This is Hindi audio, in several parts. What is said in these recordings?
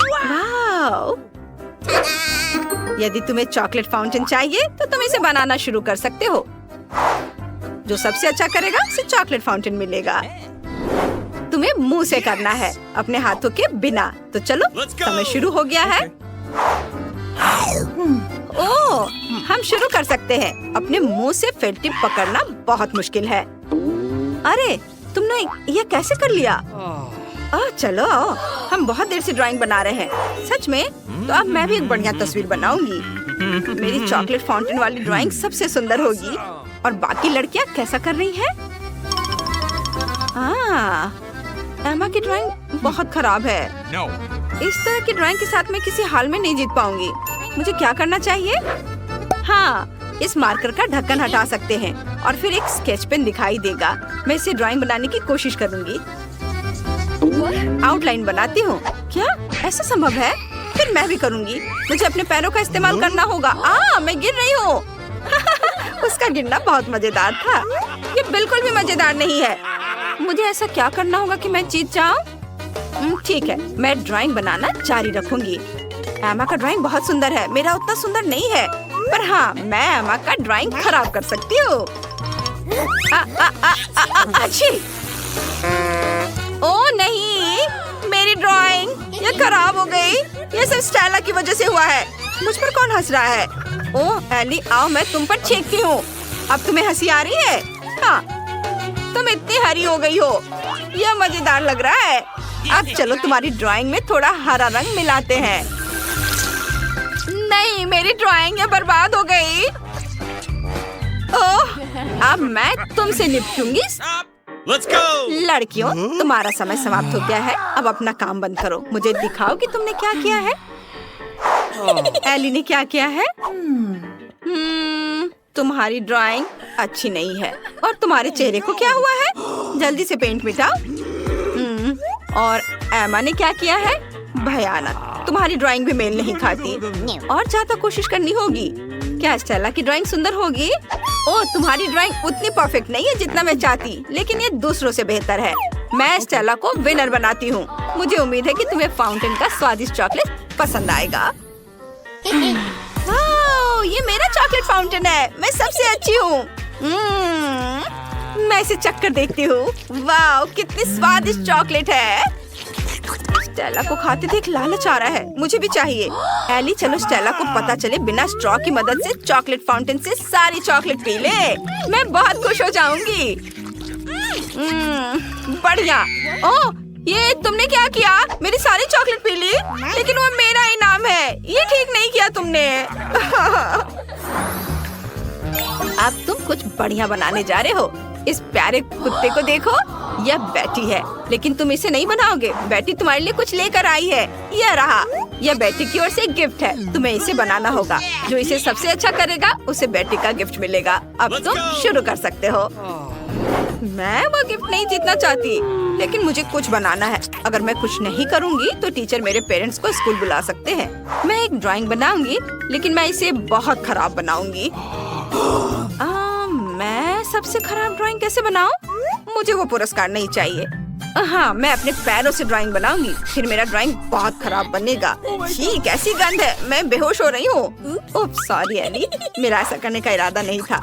वाओ! यदि तुम्हें चॉकलेट फाउंटेन चाहिए तो तुम इसे बनाना शुरू कर सकते हो। जो सबसे अच्छा करेगा उसे चॉकलेट फाउंटेन मिलेगा। तुम्हें मुंह से करना है, अपने हाथों के बिना। तो चलो, समय शुरू हो गया है। ओह, हम शुरू कर सकते हैं। अपने मुंह से फेल्ट टिप पकड़ना बहुत मुश्किल है। अरे, तुमने ये कैसे कर लिया? चलो, हम बहुत देर से ड्राइंग बना रहे हैं। सच में? तो अब मैं भी एक बढ़िया तस्वीर बनाऊंगी। मेरी चॉकलेट फाउंटेन वाली ड्राइंग सबसे सुंदर होगी। और बाकी लड़कियां कैसा कर रही हैं? एमा की ड्राइंग बहुत खराब है। इस तरह की ड्राइंग के साथ मैं किसी हाल में नहीं जीत पाऊंगी। मुझे क्या करना चाहिए? हाँ, इस मार्कर का ढक्कन हटा सकते हैं और फिर एक स्केच पेन दिखाई देगा। मैं इसे ड्राइंग बनाने की कोशिश करूंगी। आउटलाइन बनाती हूँ। क्या ऐसा संभव है? फिर मैं भी करूंगी। मुझे अपने पैरों का इस्तेमाल करना होगा। मैं गिर रही हूँ। उसका गिरना बहुत मजेदार था। ये बिल्कुल भी मजेदार नहीं है। मुझे ऐसा क्या करना होगा कि मैं जीत जाऊँ? ठीक है, मैं ड्राइंग बनाना जारी रखूंगी। एमा का ड्राइंग बहुत सुंदर है। मेरा उतना सुंदर नहीं है, पर हाँ, मैं एमा का ड्राइंग खराब कर सकती हूँ। अच्छी। ओह नहीं, मेरी ड्राइंग ये खराब हो गई। ये सब स्टेला की वजह से हुआ है। मुझ पर कौन हंस रहा है? ओह एली, आओ मैं तुम पर छींकती हूँ। अब तुम्हें हंसी आ रही है? हाँ, तुम इतनी हरी हो गई हो। यह मजेदार लग रहा है। अब चलो तुम्हारी ड्राइंग में थोड़ा हरा रंग मिलाते हैं। नहीं, मेरी ड्राइंग ये बर्बाद हो गई। ओह, अब मैं तुमसे निपटूंगी। लड़कियों, तुम्हारा समय समाप्त हो गया है। अब अपना काम बंद करो। मुझे दिखाओ कि तुमने क्या किया है। एली ने क्या किया है? तुम्हारी ड्राइंग अच्छी नहीं है। और तुम्हारे चेहरे को क्या हुआ है? जल्दी से पेंट मिटाओ। और एमा ने क्या किया है? भयानक। तुम्हारी ड्राइंग भी मेल नहीं खाती। और ज्यादा कोशिश करनी होगी। क्या स्टेला की ड्राइंग सुंदर होगी? ओह, तुम्हारी ड्राइंग उतनी परफेक्ट नहीं है जितना मैं चाहती, लेकिन ये दूसरों से बेहतर है। मैं स्टेला को विनर बनाती हूँ। मुझे उम्मीद है कि तुम्हें फाउंटेन का स्वादिष्ट चॉकलेट पसंद आएगा। ये मेरा चॉकलेट फाउंटेन है। मैं सबसे अच्छी हूँ। मैं इसे चक्कर देखती हूँ। वाह, कितनी स्वादिष्ट चॉकलेट है। स्टेला को खाते देख लालच आ रहा है। मुझे भी चाहिए। एली, चलो स्टेला को पता चले बिना स्ट्रॉ की मदद से चॉकलेट फाउंटेन से सारी चॉकलेट पी ले। मैं बहुत खुश हो जाऊंगी। बढ़िया। ओह, ये तुमने क्या किया? मेरी सारी चॉकलेट पी ली? लेकिन वो मेरा इनाम है। ये ठीक नहीं किया तुमने। अब तुम कुछ बढ़िया बनाने जा रहे हो। इस प्यारे कुत्ते को देखो। यह बैटी है, लेकिन तुम इसे नहीं बनाओगे। बैटी तुम्हारे लिए कुछ लेकर आई है। यह रहा। यह बैटी की ओर से एक गिफ्ट है। तुम्हें इसे बनाना होगा। जो इसे सबसे अच्छा करेगा उसे बैटी का गिफ्ट मिलेगा। अब तुम शुरू कर सकते हो। मैं वो गिफ्ट नहीं जीतना चाहती, लेकिन मुझे कुछ बनाना है। अगर मैं कुछ नहीं करूँगी तो टीचर मेरे पेरेंट्स को स्कूल बुला सकते हैं। मैं एक ड्राइंग बनाऊंगी, लेकिन मैं इसे बहुत खराब बनाऊंगी। मैं सबसे खराब ड्राइंग कैसे बनाऊं? मुझे वो पुरस्कार नहीं चाहिए। हाँ, मैं अपने पैरों से ड्राइंग बनाऊंगी। फिर मेरा ड्राइंग बहुत खराब बनेगा। छी, कैसी गंध है। मैं बेहोश हो रही हूँ। सॉरी एली, मेरा ऐसा करने का इरादा नहीं था।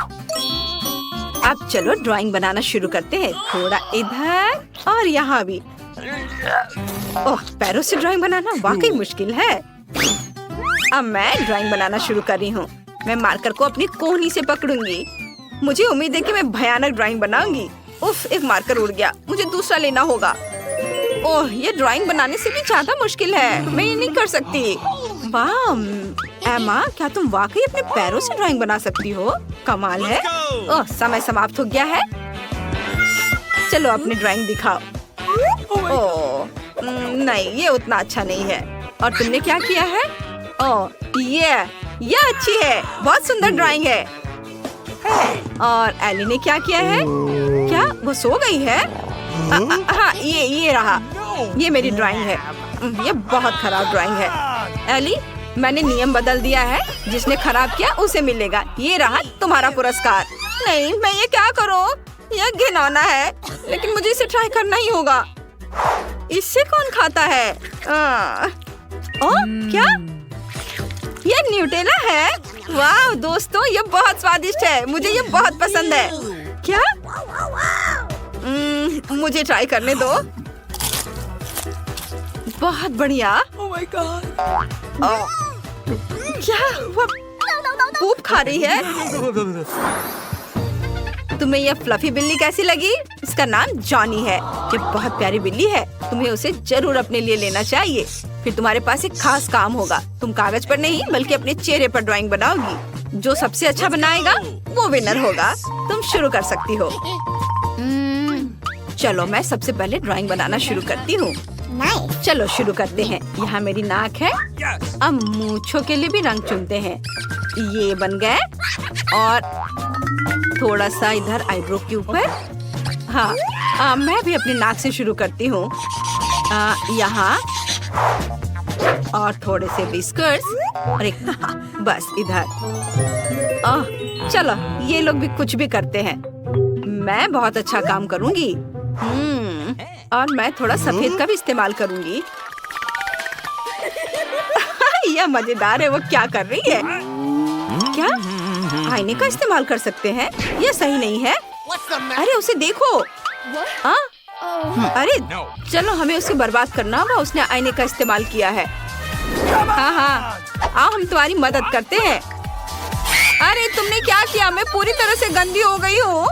अब चलो ड्राइंग बनाना शुरू करते हैं। थोड़ा इधर और यहाँ भी। ओह, पैरों से ड्राइंग बनाना वाकई मुश्किल है। अब मैं ड्राइंग बनाना शुरू कर रही हूँ। मैं मार्कर को अपनी कोहनी से पकड़ूंगी। मुझे उम्मीद है कि मैं भयानक ड्राइंग बनाऊंगी। उफ, एक मार्कर उड़ गया। मुझे दूसरा लेना होगा। ओह, ये ड्राइंग बनाने से भी ज्यादा मुश्किल है। मैं ये नहीं कर सकती। वाह एमा, क्या तुम वाकई अपने पैरों से ड्राइंग बना सकती हो? कमाल है। ओह, समय समाप्त हो गया है। चलो अपनी ड्राइंग दिखाओ। ओह नहीं, ये उतना अच्छा नहीं है। और तुमने क्या किया है? ओह, ये अच्छी है। बहुत सुंदर ड्राइंग है। और एली ने क्या किया है? क्या वो सो गई है? हाँ, ये रहा। ये मेरी ड्राइंग है। ये बहुत खराब ड्राइंग है। एली, मैंने नियम बदल दिया है। जिसने खराब किया उसे मिलेगा। ये रहा तुम्हारा पुरस्कार। नहीं, मैं ये क्या करूँ? यह घिनौना है, लेकिन मुझे इसे ट्राई करना ही होगा। इससे कौन खाता है? ओह क्या? ये न्यूटेला है? वाह दोस्तों, ये बहुत स्वादिष्ट है। मुझे ये बहुत पसंद है। क्या? मुझे ट्राई करने दो। बहुत बढ़िया। क्या वो खूब खा रही है? तुम्हें यह फ्लफी बिल्ली कैसी लगी? इसका नाम जॉनी है। ये बहुत प्यारी बिल्ली है। तुम्हें उसे जरूर अपने लिए लेना चाहिए। फिर तुम्हारे पास एक खास काम होगा। तुम कागज पर नहीं बल्कि अपने चेहरे पर ड्राइंग बनाओगी। जो सबसे अच्छा बनाएगा वो विनर होगा। तुम शुरू कर सकती हो। चलो मैं सबसे पहले ड्राइंग बनाना शुरू करती हूँ। चलो शुरू करते हैं। यहाँ मेरी नाक है। अब मूंछों के लिए भी रंग चुनते हैं। ये बन गए। और थोड़ा सा इधर आईब्रो के ऊपर। हाँ मैं भी अपनी नाक से शुरू करती हूँ। यहाँ और थोड़े से बिस्कुट्स और एक बस इधर। चलो ये लोग भी कुछ भी करते हैं। मैं बहुत अच्छा काम करूँगी। और मैं थोड़ा सफेद का भी इस्तेमाल करूँगी। यह मजेदार है। वो क्या कर रही है? क्या आईने का इस्तेमाल कर सकते हैं? यह सही नहीं है। अरे उसे देखो। अरे चलो हमें उसे बर्बाद करना होगा। उसने आईने का इस्तेमाल किया है। हाँ आओ हम तुम्हारी मदद करते हैं। अरे तुमने क्या किया? मैं पूरी तरह से गंदी हो गई हूँ।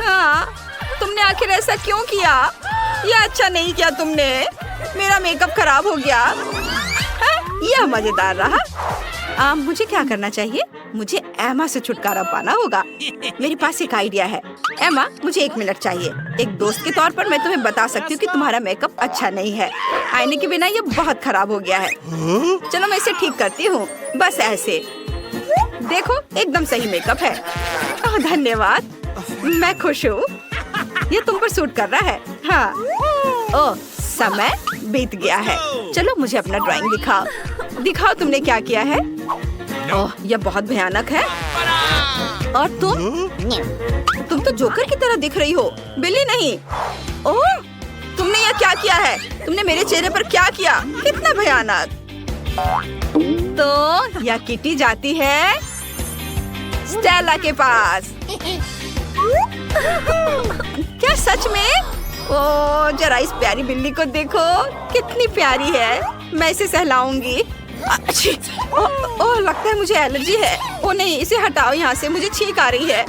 हाँ तुमने आखिर ऐसा क्यों किया? यह अच्छा नहीं किया तुमने। मेरा मेकअप खराब हो गया। यह मजेदार रहा। मुझे क्या करना चाहिए? मुझे एमा से छुटकारा पाना होगा। मेरे पास एक आइडिया है। एमा मुझे 1 मिनट चाहिए। एक दोस्त के तौर पर मैं तुम्हें बता सकती हूँ कि तुम्हारा मेकअप अच्छा नहीं है। आईने के बिना ये बहुत खराब हो गया है। चलो मैं इसे ठीक करती हूँ। बस ऐसे देखो एकदम सही मेकअप है। धन्यवाद। मैं खुश हूँ। ये तुम पर सूट कर रहा है। हाँ ओह समय बीत गया है। चलो मुझे अपना ड्राइंग दिखाओ तुमने क्या किया है। ओह यह बहुत भयानक है। और तुम तो जोकर की तरह दिख रही हो, बिल्ली नहीं। ओह तुमने यह क्या किया है? तुमने मेरे चेहरे पर क्या किया? कितना भयानक। तो यह किटी जाती है स्टेला के पास। क्या सच में? ओह जरा इस प्यारी बिल्ली को देखो, कितनी प्यारी है। मैं इसे सहलाऊंगी। ओह लगता है मुझे एलर्जी है। ओह नहीं इसे हटाओ यहाँ से, मुझे छींक आ रही है।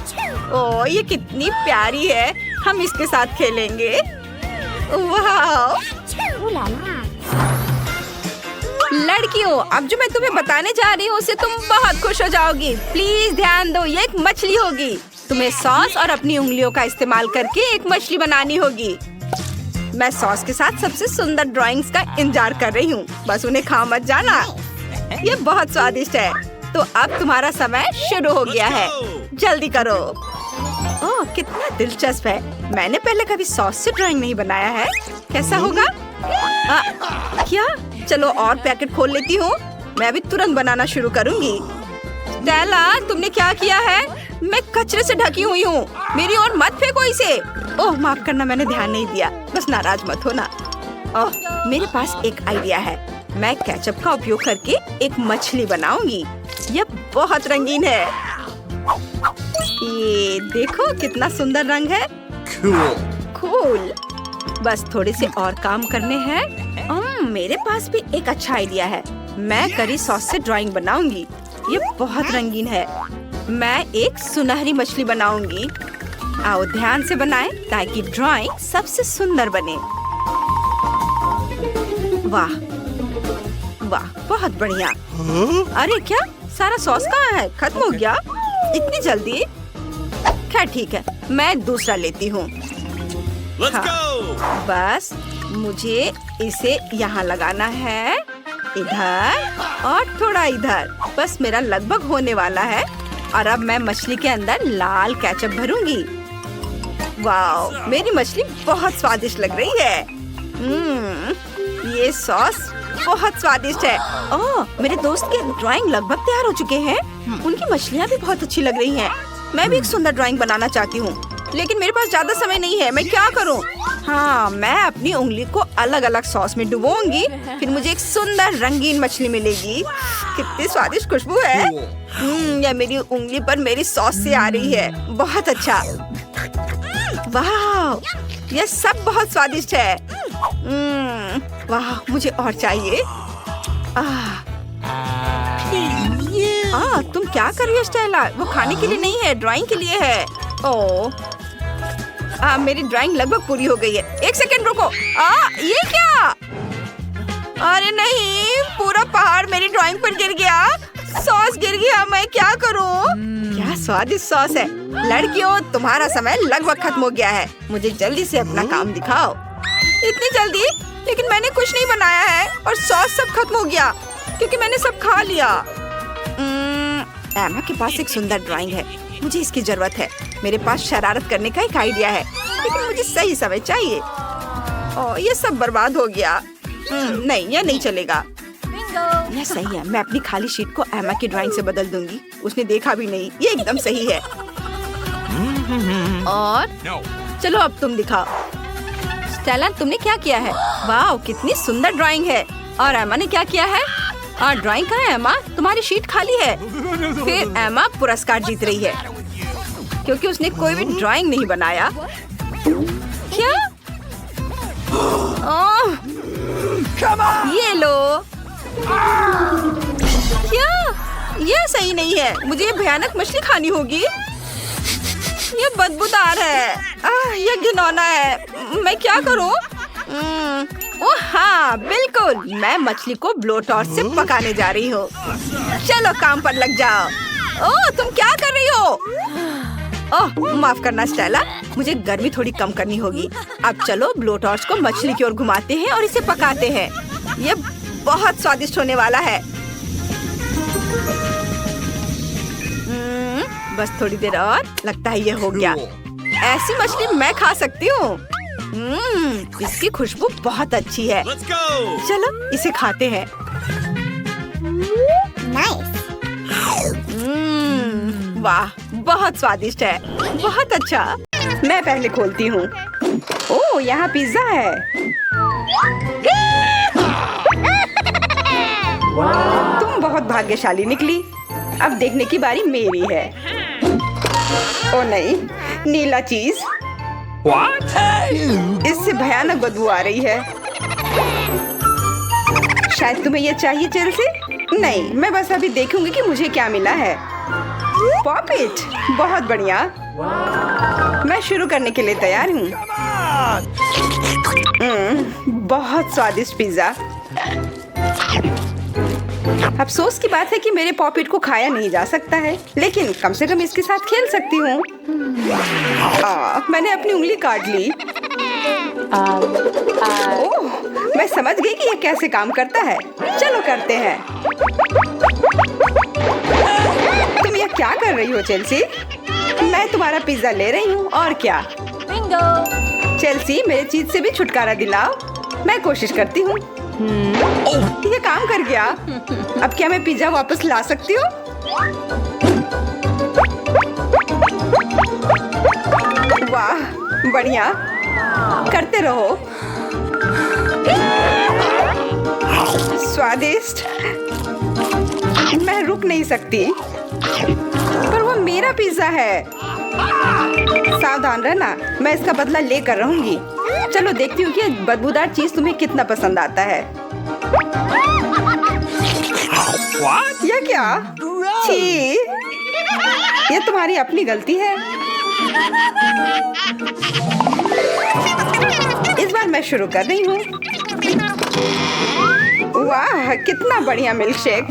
ओह ये कितनी प्यारी है। हम इसके साथ खेलेंगे। वाह लड़कियों अब जो मैं तुम्हें बताने जा रही हूँ उससे तुम बहुत खुश हो जाओगी। प्लीज ध्यान दो। ये एक मछली होगी। तुम्हें सॉस और अपनी उंगलियों का इस्तेमाल करके एक मछली बनानी होगी। मैं सॉस के साथ सबसे सुंदर ड्राइंग्स का इंतजार कर रही हूँ। बस उन्हें खा मत जाना। ये बहुत स्वादिष्ट है। तो अब तुम्हारा समय शुरू हो गया है। जल्दी करो। ओह कितना दिलचस्प है। मैंने पहले कभी सॉस से ड्राइंग नहीं बनाया है। कैसा होगा? क्या? चलो और पैकेट खोल लेती हूँ। मैं अभी तुरंत बनाना शुरू करूँगी। स्टेला तुमने क्या किया है? मैं कचरे से ढकी हुई हूँ। मेरी ओर मत फेंको इसे। ओह माफ करना मैंने ध्यान नहीं दिया। बस नाराज मत होना। ओह मेरे पास एक आइडिया है। मैं केचप का उपयोग करके एक मछली बनाऊंगी। यह बहुत रंगीन है। ये देखो कितना सुंदर रंग है। कूल। बस थोड़े से और काम करने हैं। मेरे पास भी एक अच्छा आइडिया है। मैं करी सॉस से ड्राइंग बनाऊंगी। ये बहुत रंगीन है। मैं एक सुनहरी मछली बनाऊंगी। आओ ध्यान से बनाएं ताकि ड्राइंग सबसे सुंदर बने। वाह वाह बहुत बढ़िया। अरे क्या सारा सॉस कहाँ है? खत्म हो गया इतनी जल्दी? खैर ठीक है मैं दूसरा लेती हूँ। बस मुझे इसे यहाँ लगाना है। इधर और थोड़ा इधर। बस मेरा लगभग होने वाला है। और अब मैं मछली के अंदर लाल केचप भरूंगी। वाह मेरी मछली बहुत स्वादिष्ट लग रही है। ये सॉस बहुत स्वादिष्ट है। ओह मेरे दोस्त के ड्राइंग लगभग तैयार हो चुके हैं। उनकी मछलियाँ भी बहुत अच्छी लग रही हैं। मैं भी एक सुंदर ड्राइंग बनाना चाहती हूँ लेकिन मेरे पास ज्यादा समय नहीं है। मैं क्या करूँ? हाँ, मैं अपनी उंगली को अलग अलग सॉस में डुबोऊंगी, फिर मुझे एक सुंदर रंगीन मछली मिलेगी। कितनी स्वादिष्ट खुशबू है। यह मेरी उंगली पर मेरी सॉस से आ रही है। बहुत अच्छा। वाह, यह सब बहुत स्वादिष्ट है। वाह, मुझे और चाहिए। तुम क्या कर रही हो स्टेला? वो खाने के लिए नहीं है, ड्राइंग के लिए है। ओह, मेरी ड्राइंग लगभग पूरी हो गई है। एक सेकंड रुको। ये क्या? अरे नहीं, पूरा पहाड़ मेरी ड्राइंग पर गिर गया। सॉस गिर गया, मैं क्या करूं? क्या स्वादिष्ट सॉस है। लड़कियों, तुम्हारा समय लगभग खत्म हो गया है। मुझे जल्दी से अपना काम दिखाओ। इतनी जल्दी? लेकिन मैंने कुछ नहीं बनाया है और सॉस सब खत्म हो गया क्योंकि मैंने सब खा लिया। एमा के पास एक सुंदर ड्राइंग है, मुझे इसकी जरूरत है। मेरे पास शरारत करने का एक आइडिया है, लेकिन मुझे सही समय चाहिए। ये सब बर्बाद हो गया। नहीं, यह नहीं चलेगा। यह सही है, मैं अपनी खाली शीट को एमा की ड्राइंग से बदल दूंगी। उसने देखा भी नहीं। ये एकदम सही है। और चलो अब तुम दिखाओ। स्टेला, तुमने क्या किया है? वाह, कितनी सुंदर ड्राइंग है। और एमा ने क्या किया है? ड्राइंग कहाँ है एमा? तुम्हारी शीट खाली है। फिर एमा पुरस्कार जीत रही है क्योंकि उसने कोई भी ड्राइंग नहीं बनाया। क्या? ये लो। क्या? यह सही नहीं है। मुझे ये भयानक मछली खानी होगी। ये बदबूदार है। यह घिनौना है। मैं क्या करूं? ओह हाँ, बिल्कुल। मैं मछली को ब्लो टॉर्च से पकाने जा रही हूँ। चलो काम पर लग जाओ। ओह, तुम क्या कर रही हो? ओह, माफ करना स्टेला, मुझे गर्मी थोड़ी कम करनी होगी। अब चलो ब्लो टॉर्च को मछली की ओर घुमाते हैं और इसे पकाते हैं। ये बहुत स्वादिष्ट होने वाला है। बस थोड़ी देर और, लगता है ये हो गया। ऐसी मछली मैं खा सकती हूँ। इसकी खुशबू बहुत अच्छी है। चलो इसे खाते हैं। वाह, बहुत स्वादिष्ट है। बहुत अच्छा। मैं पहले खोलती हूँ। ओह, यहाँ पिज्जा है। तुम बहुत भाग्यशाली निकली। अब देखने की बारी मेरी है। ओ नहीं, नीला चीज। इससे भयानक बदबू आ रही है। शायद तुम्हें ये चाहिए चेल्सी? नहीं, मैं बस अभी देखूंगी कि मुझे क्या मिला है। पॉपिट, बहुत बढ़िया। मैं शुरू करने के लिए तैयार हूँ। बहुत स्वादिष्ट पिज्जा। अफसोस की बात है कि मेरे पॉपिट को खाया नहीं जा सकता है, लेकिन कम से कम इसके साथ खेल सकती हूँ। मैंने अपनी उंगली काट ली। ओह, मैं समझ गई कि यह कैसे काम करता है। चलो करते हैं। तुम यह क्या कर रही हो चेल्सी? मैं तुम्हारा पिज्जा ले रही हूँ। और क्या? चेल्सी, मेरे चीज से भी छुटकारा दिलाओ। मैं कोशिश करती हूँ। ये काम कर गया। अब क्या मैं पिज्जा वापस ला सकती हूँ? वाह, बढ़िया। करते रहो। स्वादिष्ट। मैं रुक नहीं सकती। पर वो मेरा पिज्जा है। सावधान रहना, मैं इसका बदला लेकर रहूंगी। चलो देखती हूँ कि बदबूदार चीज तुम्हें कितना पसंद आता है। यह क्या? छी, ये तुम्हारी अपनी गलती है। इस बार मैं शुरू कर रही हूँ। वाह, कितना बढ़िया मिल्कशेक।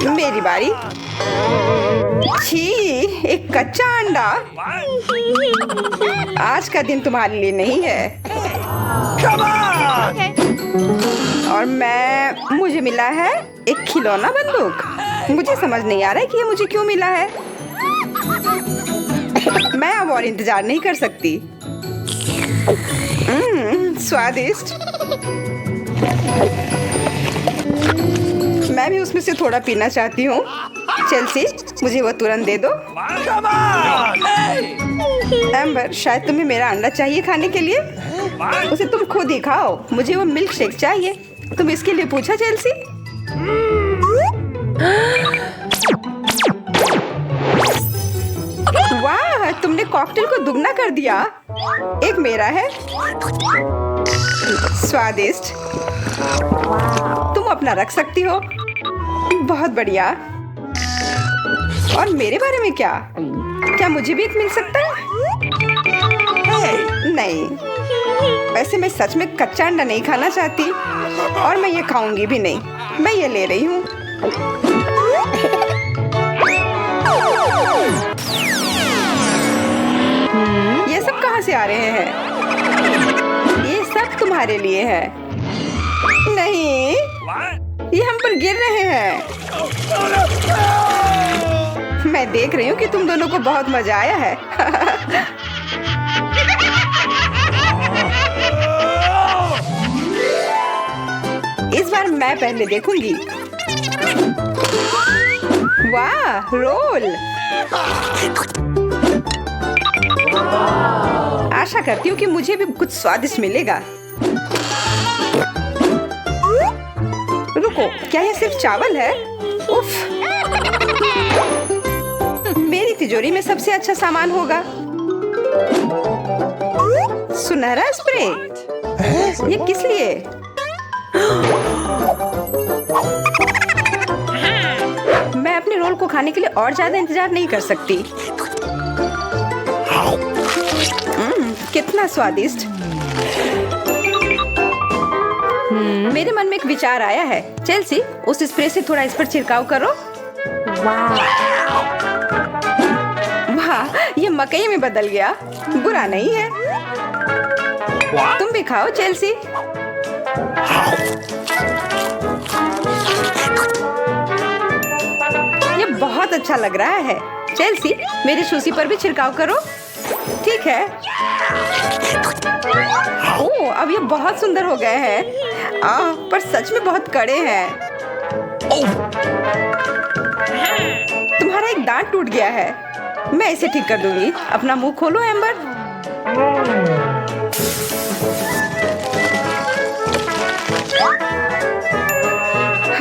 मेरी बारी। छी, एक कच्चा अंडा। आज का दिन तुम्हारे लिए नहीं है। और मुझे मिला है एक खिलौना बंदूक। मुझे समझ नहीं आ रहा है कि ये मुझे क्यों मिला है। मैं अब और इंतजार नहीं कर सकती। स्वादिष्ट। मैं भी उसमें से थोड़ा पीना चाहती हूँ। चेल्सी, मुझे वो तुरंत दे दो। एम्बर, शायद तुम्हें मेरा अंडा चाहिए खाने के लिए। उसे तुम खुद ही खाओ, मुझे वो मिल्क शेक चाहिए। तुम इसके लिए पूछा चेल्सी? वाह, तुमने कॉकटेल को दुगना कर दिया। एक मेरा है। स्वादिष्ट। तुम अपना रख सकती हो। बहुत बढ़िया। और मेरे बारे में क्या? क्या मुझे भी एक मिल सकता है? नहीं, वैसे मैं सच में कच्चा अंडा नहीं खाना चाहती और मैं ये खाऊंगी भी नहीं। मैं ये ले रही हूँ। ये सब कहाँ से आ रहे हैं? ये सब तुम्हारे लिए है। नहीं, ये हम पर गिर रहे हैं। मैं देख रही हूँ कि तुम दोनों को बहुत मजा आया है। इस बार मैं पहले देखूंगी। वाह, रोल। आशा करती हूँ कि मुझे भी कुछ स्वादिष्ट मिलेगा। रुको, क्या ये सिर्फ चावल है? उफ, मेरी तिजोरी में सबसे अच्छा सामान होगा। सुनहरा स्प्रे। ये किस लिए? मैं अपने रोल को खाने के लिए और ज्यादा इंतजार नहीं कर सकती। कितना स्वादिष्ट। मेरे मन में एक विचार आया है। चेल्सी, उस स्प्रे से थोड़ा इस पर छिड़काव करो। वाह, ये मकई में बदल गया। बुरा नहीं है। तुम भी खाओ चेल्सी। ये बहुत अच्छा लग रहा है। चेल्सी, मेरी सुशी पर भी छिड़काव करो। ठीक है। ओह, अब ये बहुत सुंदर हो गए हैं। पर सच में बहुत कड़े हैं। तुम्हारा एक दांत टूट गया है। मैं इसे ठीक कर दूंगी। अपना मुंह खोलो एम्बर।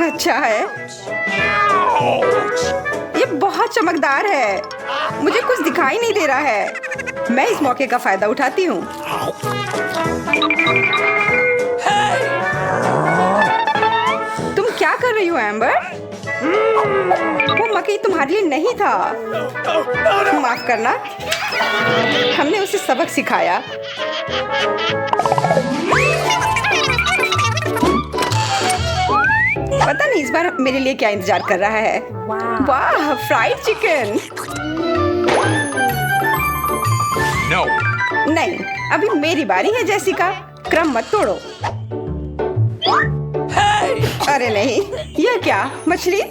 अच्छा है। ये बहुत चमकदार है। मुझे कुछ दिखाई नहीं दे रहा है। मैं इस मौके का फायदा उठाती हूँ। तुम क्या कर रही हो एम्बर? वो मकई तुम्हारे लिए नहीं था। माफ करना, हमने उसे सबक सिखाया। पता नहीं इस बार मेरे लिए क्या इंतजार कर रहा है। वाह, फ्राइड चिकन। No. नहीं, अभी मेरी बारी है जेसिका। क्रम मत तोड़ो। hey! अरे नहीं, यह क्या? मछली?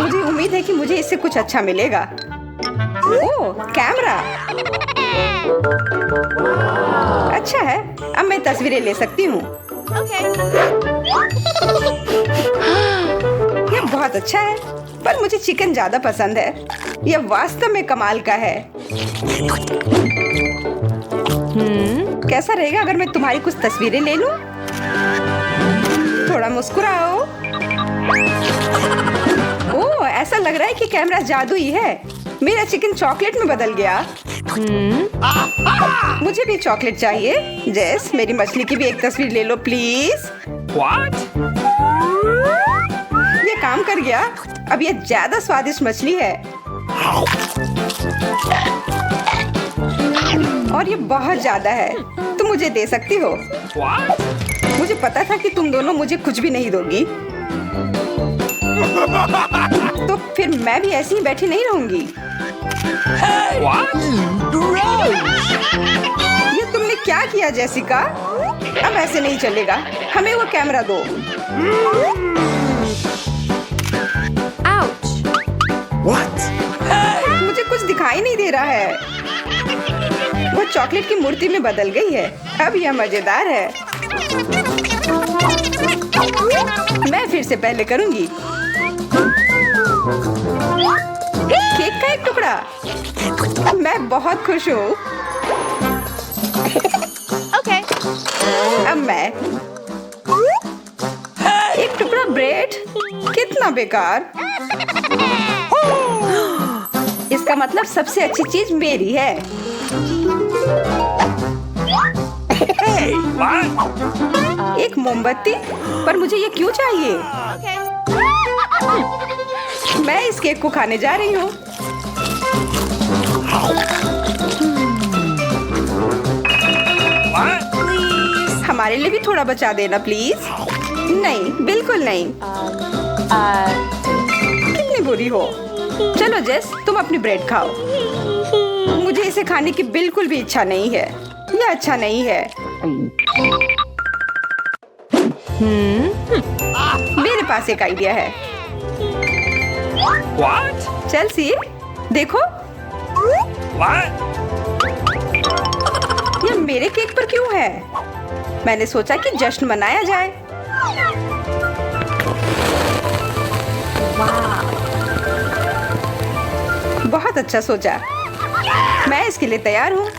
मुझे उम्मीद है कि मुझे इससे कुछ अच्छा मिलेगा। ओह, कैमरा। अच्छा है, अब मैं तस्वीरें ले सकती हूँ। यह बहुत अच्छा है, पर मुझे चिकन ज्यादा पसंद है। यह वास्तव में कमाल का है। कैसा रहेगा अगर मैं तुम्हारी कुछ तस्वीरें ले लूं? थोड़ा मुस्कुराओ। ओह, ऐसा लग रहा है कि कैमरा जादुई है। मेरा चिकन चॉकलेट में बदल गया। मुझे भी चॉकलेट चाहिए। जेस, मेरी मछली की भी एक तस्वीर ले लो प्लीज। What? ये काम कर गया। अब ये ज्यादा स्वादिष्ट मछली है और ये बहुत ज्यादा है। तुम मुझे दे सकती हो। What? मुझे पता था कि तुम दोनों मुझे कुछ भी नहीं दोगी। तो फिर मैं भी ऐसी ही बैठी नहीं रहूंगी। What? ये तुमने क्या किया जेसिका? अब ऐसे नहीं चलेगा। हमें वो कैमरा दो। Ouch! What? मुझे कुछ दिखाई नहीं दे रहा है। वो चॉकलेट की मूर्ति में बदल गई है। अब यह मजेदार है। मैं फिर से पहले करूंगी। केक का एक टुकड़ा। मैं बहुत खुश हूँ। Okay. अब मैं एक टुकड़ा ब्रेड, कितना बेकार। इसका मतलब सबसे अच्छी चीज मेरी है। एक मोमबत्ती, पर मुझे ये क्यों चाहिए? मैं इस केक को खाने जा रही हूँ। हमारे लिए भी थोड़ा बचा देना प्लीज। नहीं, बिल्कुल नहीं। कितनी बुरी हो। चलो जेस, तुम अपनी ब्रेड खाओ। मुझे इसे खाने की बिल्कुल भी इच्छा नहीं है। यह अच्छा नहीं है। मेरे पास एक आइडिया है। चेल्सी, देखो। यह मेरे केक पर क्यों है? मैंने सोचा कि जश्न मनाया जाए। बहुत अच्छा सोचा। मैं इसके लिए तैयार हूँ।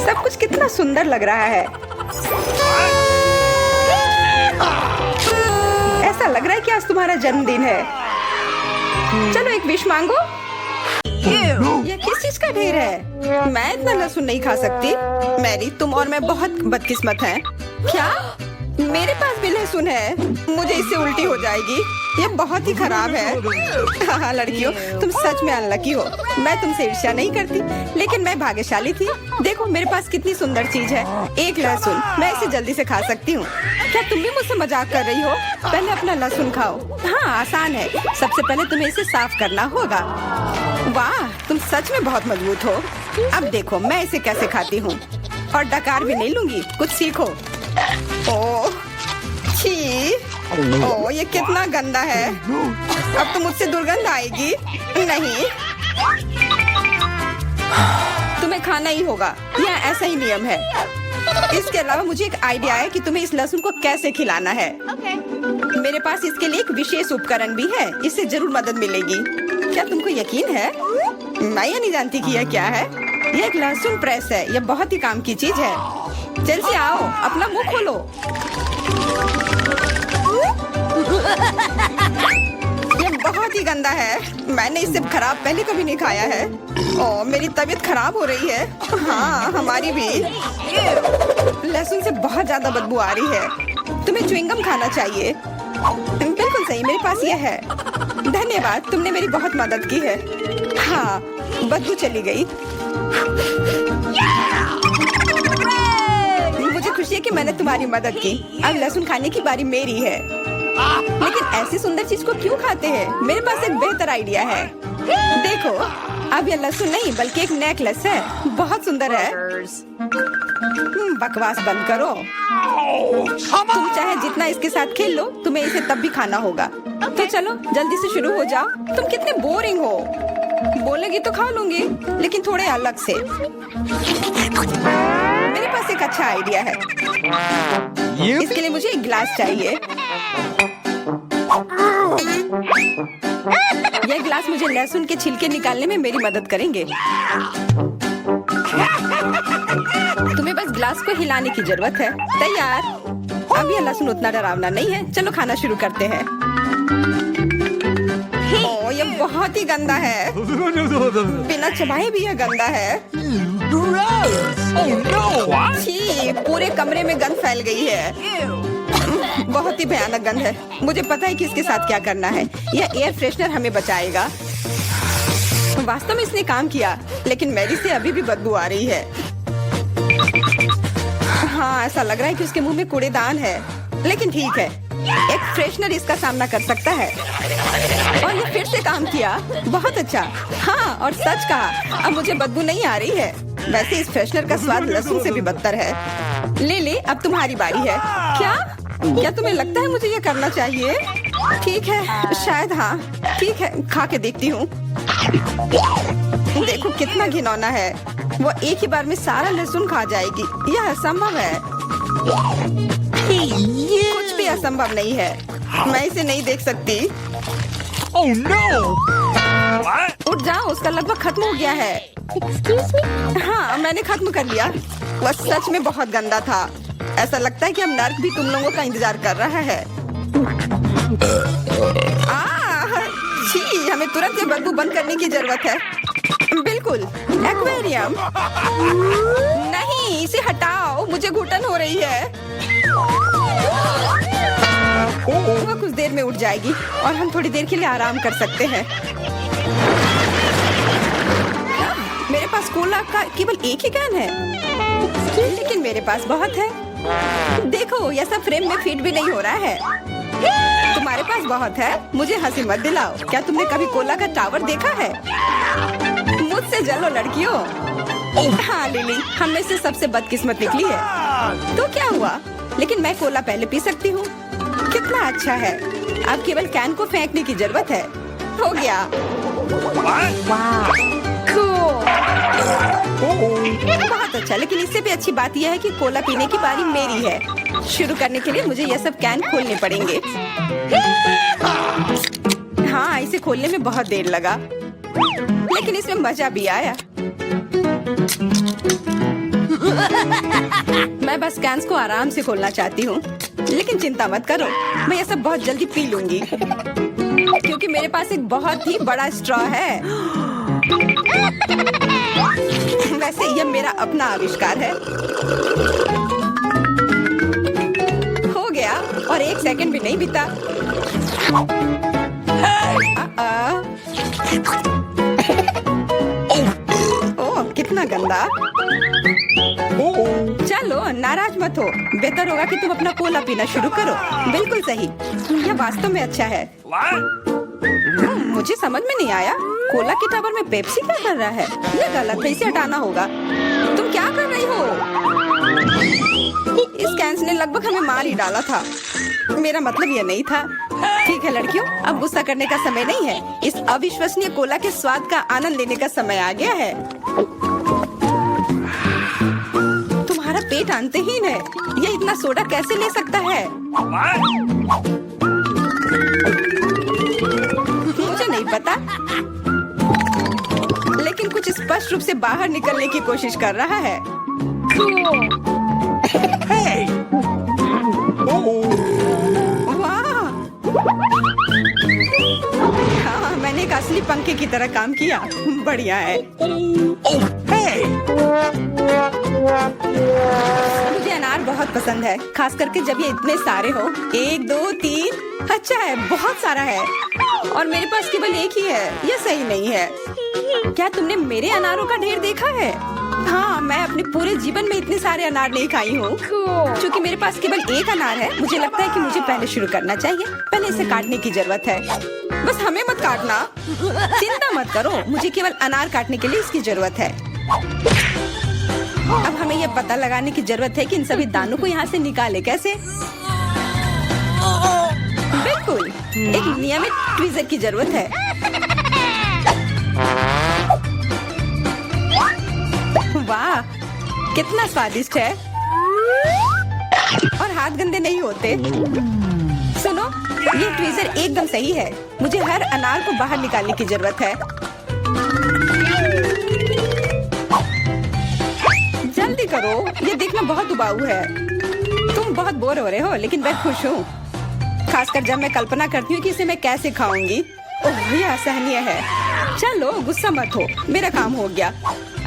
सब कुछ कितना सुंदर लग रहा है। ऐसा लग रहा है कि आज तुम्हारा जन्मदिन है। चलो एक विश मांगो। यह किस चीज का ढेर है? मैं इतना लहसुन नहीं खा सकती। मैरी, तुम और मैं बहुत बदकिस्मत हैं। क्या? मेरे पास भी लहसुन है। मुझे इससे उल्टी हो जाएगी। ये बहुत ही खराब है। हाँ लड़कियों, तुम सच में अनलकी हो। मैं तुमसे ईर्ष्या नहीं करती, लेकिन मैं भाग्यशाली थी। देखो मेरे पास कितनी सुंदर चीज है। एक लहसुन, मैं इसे जल्दी से खा सकती हूँ। क्या तुम भी मुझसे मजाक कर रही हो? पहले अपना लहसुन खाओ। हाँ आसान है। सबसे पहले तुम्हें इसे साफ करना होगा। वाह, तुम सच में बहुत मजबूत हो। अब देखो मैं इसे कैसे खाती हूँ। और डकार भी नहीं लूंगी। कुछ सीखो। ओह छी, ओह ये कितना गंदा है। अब तो मुझसे दुर्गंध आएगी। नहीं, तुम्हें खाना ही होगा। यह ऐसा ही नियम है। इसके अलावा मुझे एक आइडिया है कि तुम्हें इस लहसुन को कैसे खिलाना है। मेरे पास इसके लिए एक विशेष उपकरण भी है। इससे जरूर मदद मिलेगी। क्या तुमको यकीन है? मैं ये नहीं जानती कि यह क्या है। यह एक लहसुन प्रेस है। यह बहुत ही काम की चीज है। चेल्सी आओ, अपना मुंह खोलो। ये बहुत ही गंदा है। मैंने इससे खराब पहले कभी नहीं खाया है। ओह मेरी तबीयत खराब हो रही है। हाँ हमारी भी। लहसुन से बहुत ज्यादा बदबू आ रही है। तुम्हें च्युइंगम खाना चाहिए। बिल्कुल सही, मेरे पास यह है। धन्यवाद, तुमने मेरी बहुत मदद की है। हाँ, बदबू चली गई। मुझे खुशी है कि मैंने तुम्हारी मदद की। अब लहसुन खाने की बारी मेरी है। लेकिन ऐसी सुंदर चीज को क्यों खाते हैं? मेरे पास एक बेहतर आइडिया है। देखो, अब यह लहसुन नहीं बल्कि एक नेकलेस है। बहुत सुंदर है। बकवास बंद करो। तुम चाहे जितना इसके साथ खेल लो, तुम्हें इसे तब भी खाना होगा। तो चलो जल्दी से शुरू हो जाओ। तुम कितने बोरिंग हो। बोलेगी तो खा लूंगी, लेकिन थोड़े अलग से। मेरे पास एक अच्छा आइडिया है। इसके लिए मुझे एक गिलास चाहिए। यह गिलास मुझे लहसुन के छिलके निकालने में मेरी मदद करेंगे। तुम्हें बस गिलास को हिलाने की जरूरत है। तैयार। अब यह लहसुन उतना डरावना नहीं है। चलो खाना शुरू करते हैं। ओह ये बहुत ही गंदा है। बिना चबाए भी यह गंदा है। छी, पूरे कमरे में गंध फैल गई है। बहुत ही भयानक गंध है। मुझे पता है कि इसके साथ क्या करना है। यह एयर फ्रेशनर हमें बचाएगा। वास्तव में इसने काम किया, लेकिन मैरी से अभी भी बदबू आ रही है। हाँ ऐसा लग रहा है कि उसके मुंह में कूड़ेदान है, लेकिन ठीक है, एक फ्रेशनर इसका सामना कर सकता है। और ये फिर से काम किया। बहुत अच्छा। हाँ और सच कहा, अब मुझे बदबू नहीं आ रही है। वैसे इस फ्रेशनर का स्वाद लहसुन से भी बदतर है। ले ले, अब तुम्हारी बारी है। क्या तुम्हें लगता है मुझे ये करना चाहिए? ठीक है, शायद हाँ। ठीक है, खा के देखती हूँ। देखो कितना घिनौना है। वो एक ही बार में सारा लहसुन खा जाएगी। यह असंभव है। कुछ भी असंभव नहीं है। मैं इसे नहीं देख सकती। Oh no! उठ जाओ, उसका लगभग खत्म हो गया है। Excuse me? हाँ, मैंने खत्म कर लिया। वह सच में बहुत गंदा था। ऐसा लगता है कि अब नर्क भी तुम लोगों का इंतजार कर रहा है। छी, हमें तुरंत ये बदबू बंद करने की जरूरत है। बिल्कुल, एक्वेरियम। नहीं, इसे हटाओ, मुझे घुटन हो रही है। वह कुछ देर में उठ जाएगी और हम थोड़ी देर के लिए आराम कर सकते हैं। मेरे पास कोला का केवल एक ही कैन है, लेकिन मेरे पास बहुत है। देखो, यह सब फ्रेम में फिट भी नहीं हो रहा है। तुम्हारे पास बहुत है, मुझे हंसी मत दिलाओ। क्या तुमने कभी कोला का टावर देखा है? मुझसे जलो लड़कियों। हाँ लिली, हम में से सबसे बदकिस्मत निकली है। तो क्या हुआ? लेकिन मैं कोला पहले पी सकती हूँ। कितना अच्छा है। अब केवल कैन को फेंकने की जरूरत है। हो गया। बहुत अच्छा, लेकिन इससे भी अच्छी बात यह है कि कोला पीने की बारी मेरी है। शुरू करने के लिए मुझे यह सब कैन खोलने पड़ेंगे। हाँ, इसे खोलने में बहुत देर लगा, लेकिन इसमें मजा भी आया। मैं बस कैंस को आराम से खोलना चाहती हूँ, लेकिन चिंता मत करो, मैं यह सब बहुत जल्दी पी लूंगी, क्योंकि मेरे पास एक बहुत ही बड़ा स्ट्रॉ है। वैसे यह मेरा अपना आविष्कार है। हो गया, और 1 सेकंड भी नहीं बीता। ओह, कितना गंदा। चलो, नाराज मत हो। बेहतर होगा कि तुम अपना कोला पीना शुरू करो। बिल्कुल सही, यह वास्तव में अच्छा है। मुझे समझ में नहीं आया, कोला के टावर में पेप्सी क्या कर रहा है? यह गलत है, इसे हटाना होगा। तुम क्या कर रही हो? इस कैंस ने लगभग हमें मार ही डाला था। मेरा मतलब यह नहीं था। ठीक है लड़कियों, अब गुस्सा करने का समय नहीं है। इस अविश्वसनीय कोला के स्वाद का आनंद लेने का समय आ गया है। तुम्हारा पेट अंतहीन है। यह इतना सोडा कैसे ले सकता है? मुझे नहीं पता, लेकिन कुछ स्पष्ट रूप से बाहर निकलने की कोशिश कर रहा है। वाह! हाँ, मैंने एक असली पंखे की तरह काम किया। बढ़िया है। मुझे अनार बहुत पसंद है, खास करके जब ये इतने सारे हो। 1 2 3, अच्छा है, बहुत सारा है। और मेरे पास केवल एक ही है। यह सही नहीं है। क्या तुमने मेरे अनारों का ढेर देखा है? हाँ, मैं अपने पूरे जीवन में इतने सारे अनार नहीं खाई हूँ। क्योंकि मेरे पास केवल एक अनार है, मुझे लगता है कि मुझे पहले शुरू करना चाहिए। पहले इसे काटने की जरूरत है। बस हमें मत काटना। चिंता मत करो, मुझे केवल अनार काटने के लिए इसकी जरूरत है। अब हमें यह पता लगाने की जरूरत है कि इन सभी दानों को यहाँ से निकाले कैसे। बिल्कुल, एक नियमित ट्वीजर की जरूरत है। वाह, कितना स्वादिष्ट है। और हाथ गंदे नहीं होते। सुनो, ये ट्वीजर एकदम सही है। मुझे हर अनार को बाहर निकालने की जरूरत है। जल्दी करो, ये देखना बहुत उबाऊ है। तुम बहुत बोर हो रहे हो, लेकिन मैं खुश हूँ, खासकर जब मैं कल्पना करती हूँ कि इसे मैं कैसे खाऊंगी। ओह, यह असहनीय है। चलो, गुस्सा मत हो, मेरा काम हो गया।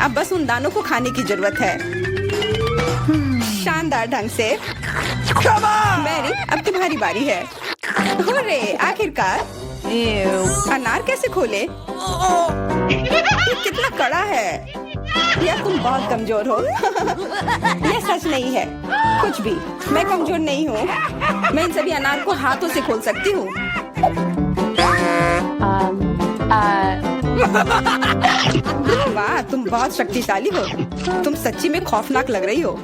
अब बस उन दानों को खाने की जरूरत है, शानदार ढंग से। मैरी, अब तुम्हारी बारी है। हुर्रे, आखिरकार। अनार कैसे खोले? ये कितना कड़ा है। या तुम बहुत कमजोर हो। यह सच नहीं है। कुछ भी, मैं कमजोर नहीं हूँ। मैं इन सभी अनार को हाथों से खोल सकती हूँ। वाह, तुम बहुत शक्तिशाली हो। तुम सच्ची में खौफनाक लग रही हो,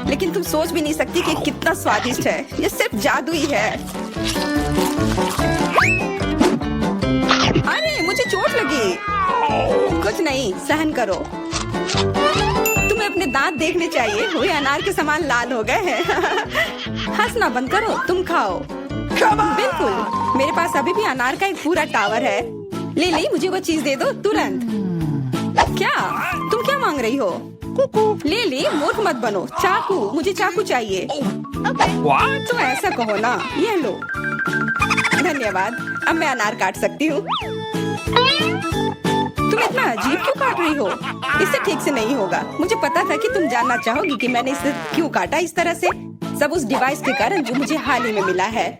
लेकिन तुम सोच भी नहीं सकती कि कितना स्वादिष्ट है। ये सिर्फ जादू ही है। अरे, मुझे चोट लगी। कुछ नहीं, सहन करो। तुम्हें अपने दांत देखने चाहिए, वे अनार के समान लाल हो गए हैं। हंसना बंद करो, तुम खाओ। बिल्कुल, मेरे पास अभी भी अनार का एक पूरा टावर है। लिली, मुझे वो चीज दे दो तुरंत। क्या तुम क्या मांग रही हो? लिली, मूर्ख मत बनो। चाकू, मुझे चाकू चाहिए। तो ऐसा कहो ना, ये लो। धन्यवाद, अब मैं अनार काट सकती हूँ। तुम इतना अजीब क्यों काट रही हो? इससे ठीक से नहीं होगा। मुझे पता था कि तुम जानना चाहोगी कि मैंने इसे क्यों काटा इस तरह से। सब उस डिवाइस के कारण जो मुझे हाल ही में मिला है।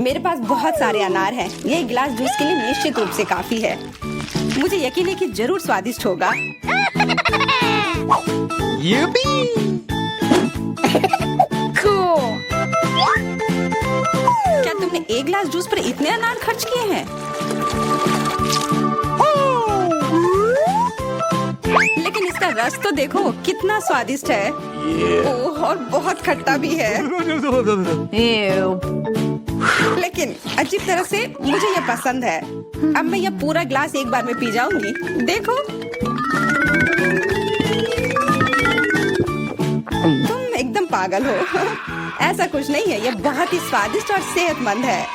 मेरे पास बहुत सारे अनार हैं। ये एक गिलास जूस के लिए निश्चित रूप से काफी है। मुझे यकीन है कि जरूर स्वादिष्ट होगा। क्या तुमने एक गिलास जूस पर इतने अनार खर्च किए हैं? लेकिन इसका रस तो देखो कितना स्वादिष्ट है। ओह, और बहुत खट्टा भी है। लेकिन अजीब तरह से मुझे ये पसंद है। अब मैं ये पूरा ग्लास एक बार में पी जाऊंगी। देखो, तुम एकदम पागल हो। ऐसा कुछ नहीं है, ये बहुत ही स्वादिष्ट और सेहतमंद है।